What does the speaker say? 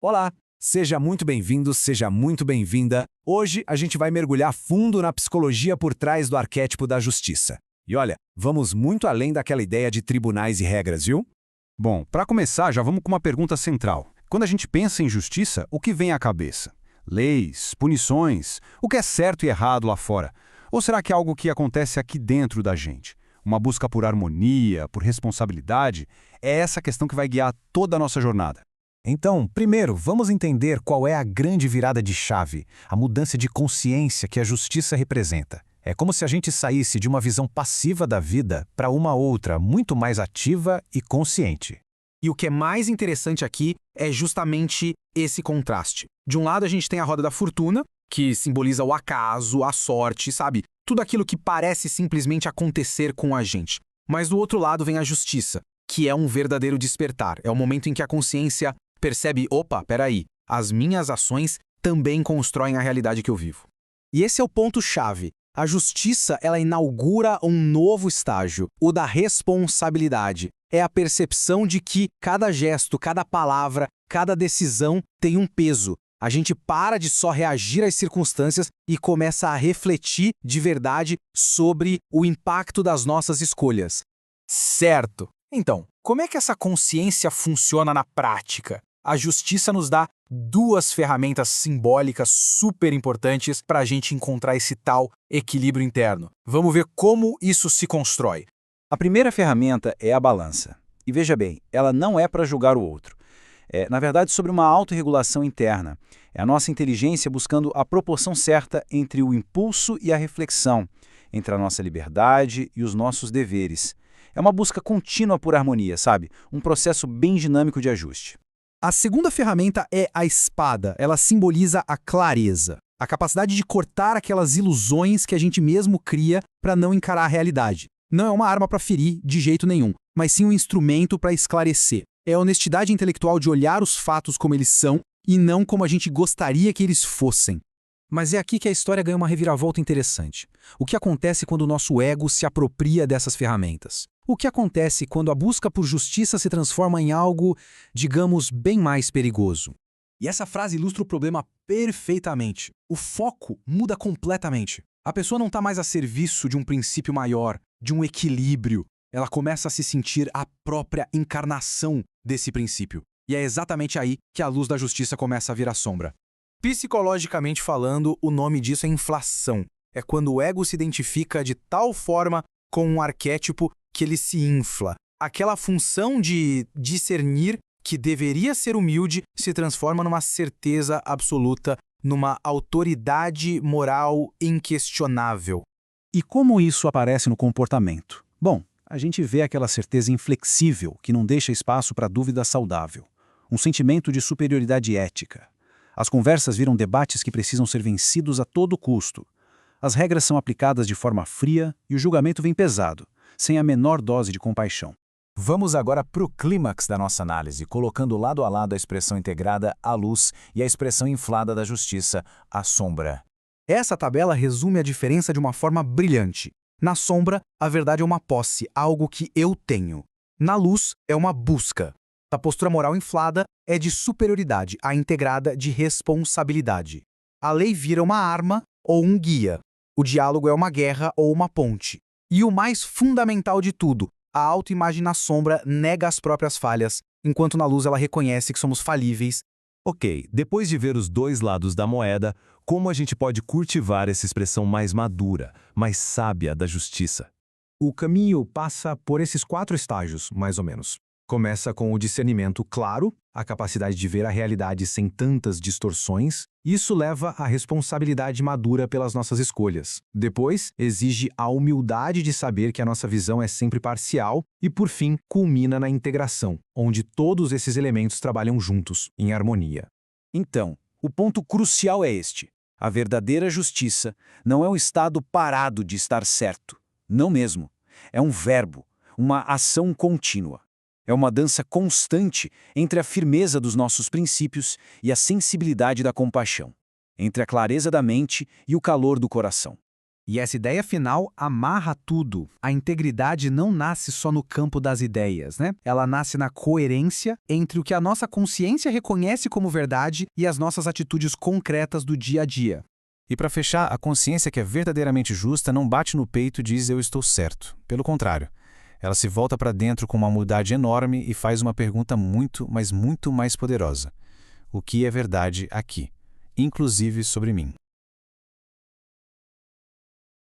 Olá, seja muito bem-vindo, seja muito bem-vinda. Hoje a gente vai mergulhar fundo na psicologia por trás do arquétipo da justiça. E olha, vamos muito além daquela ideia de tribunais e regras, viu? Bom, para começar, já vamos com uma pergunta central. Quando a gente pensa em justiça, o que vem à cabeça? Leis, punições, o que é certo e errado lá fora? Ou será que é algo que acontece aqui dentro da gente? Uma busca por harmonia, por responsabilidade? É essa questão que vai guiar toda a nossa jornada. Então, primeiro, vamos entender qual é a grande virada de chave, a mudança de consciência que a justiça representa. É como se a gente saísse de uma visão passiva da vida para uma outra, muito mais ativa e consciente. E o que é mais interessante aqui é justamente esse contraste. De um lado, a gente tem a roda da fortuna, que simboliza o acaso, a sorte, sabe? Tudo aquilo que parece simplesmente acontecer com a gente. Mas do outro lado vem a justiça, que é um verdadeiro despertar. É o momento em que a consciência percebe, opa, peraí, as minhas ações também constroem a realidade que eu vivo. E esse é o ponto-chave. A justiça, ela inaugura um novo estágio, o da responsabilidade. É a percepção de que cada gesto, cada palavra, cada decisão tem um peso. A gente para de só reagir às circunstâncias e começa a refletir de verdade sobre o impacto das nossas escolhas. Certo. Então, como é que essa consciência funciona na prática? A justiça nos dá duas ferramentas simbólicas super importantes para a gente encontrar esse tal equilíbrio interno. Vamos ver como isso se constrói. A primeira ferramenta é a balança. E veja bem, ela não é para julgar o outro. É, na verdade, sobre uma autorregulação interna. É a nossa inteligência buscando a proporção certa entre o impulso e a reflexão, entre a nossa liberdade e os nossos deveres. É uma busca contínua por harmonia, sabe? Um processo bem dinâmico de ajuste. A segunda ferramenta é a espada. Ela simboliza a clareza, a capacidade de cortar aquelas ilusões que a gente mesmo cria para não encarar a realidade. Não é uma arma para ferir de jeito nenhum, mas sim um instrumento para esclarecer. É a honestidade intelectual de olhar os fatos como eles são e não como a gente gostaria que eles fossem. Mas é aqui que a história ganha uma reviravolta interessante. O que acontece quando o nosso ego se apropria dessas ferramentas? O que acontece quando a busca por justiça se transforma em algo, digamos, bem mais perigoso? E essa frase ilustra o problema perfeitamente. O foco muda completamente. A pessoa não está mais a serviço de um princípio maior, de um equilíbrio. Ela começa a se sentir a própria encarnação desse princípio. E é exatamente aí que a luz da justiça começa a virar sombra. Psicologicamente falando, o nome disso é inflação. É quando o ego se identifica de tal forma com um arquétipo que ele se infla. Aquela função de discernir que deveria ser humilde se transforma numa certeza absoluta, numa autoridade moral inquestionável. E como isso aparece no comportamento? Bom, a gente vê aquela certeza inflexível que não deixa espaço para dúvida saudável. Um sentimento de superioridade ética. As conversas viram debates que precisam ser vencidos a todo custo. As regras são aplicadas de forma fria e o julgamento vem pesado, sem a menor dose de compaixão. Vamos agora para o clímax da nossa análise, colocando lado a lado a expressão integrada, a luz, e a expressão inflada da justiça, a sombra. Essa tabela resume a diferença de uma forma brilhante. Na sombra, a verdade é uma posse, algo que eu tenho. Na luz, é uma busca. A postura moral inflada é de superioridade, a integrada de responsabilidade. A lei vira uma arma ou um guia. O diálogo é uma guerra ou uma ponte. E o mais fundamental de tudo, a autoimagem na sombra nega as próprias falhas, enquanto na luz ela reconhece que somos falíveis. Ok, depois de ver os dois lados da moeda, como a gente pode cultivar essa expressão mais madura, mais sábia da justiça? O caminho passa por esses 4 estágios, mais ou menos. Começa com o discernimento claro, a capacidade de ver a realidade sem tantas distorções. Isso leva à responsabilidade madura pelas nossas escolhas. Depois, exige a humildade de saber que a nossa visão é sempre parcial e, por fim, culmina na integração, onde todos esses elementos trabalham juntos, em harmonia. Então, o ponto crucial é este. A verdadeira justiça não é um estado parado de estar certo. Não mesmo. É um verbo, uma ação contínua. É uma dança constante entre a firmeza dos nossos princípios e a sensibilidade da compaixão, entre a clareza da mente e o calor do coração. E essa ideia final amarra tudo. A integridade não nasce só no campo das ideias, né? Ela nasce na coerência entre o que a nossa consciência reconhece como verdade e as nossas atitudes concretas do dia a dia. E para fechar, a consciência que é verdadeiramente justa não bate no peito e diz eu estou certo. Pelo contrário, ela se volta para dentro com uma humildade enorme e faz uma pergunta muito, mas muito mais poderosa. O que é verdade aqui? Inclusive sobre mim.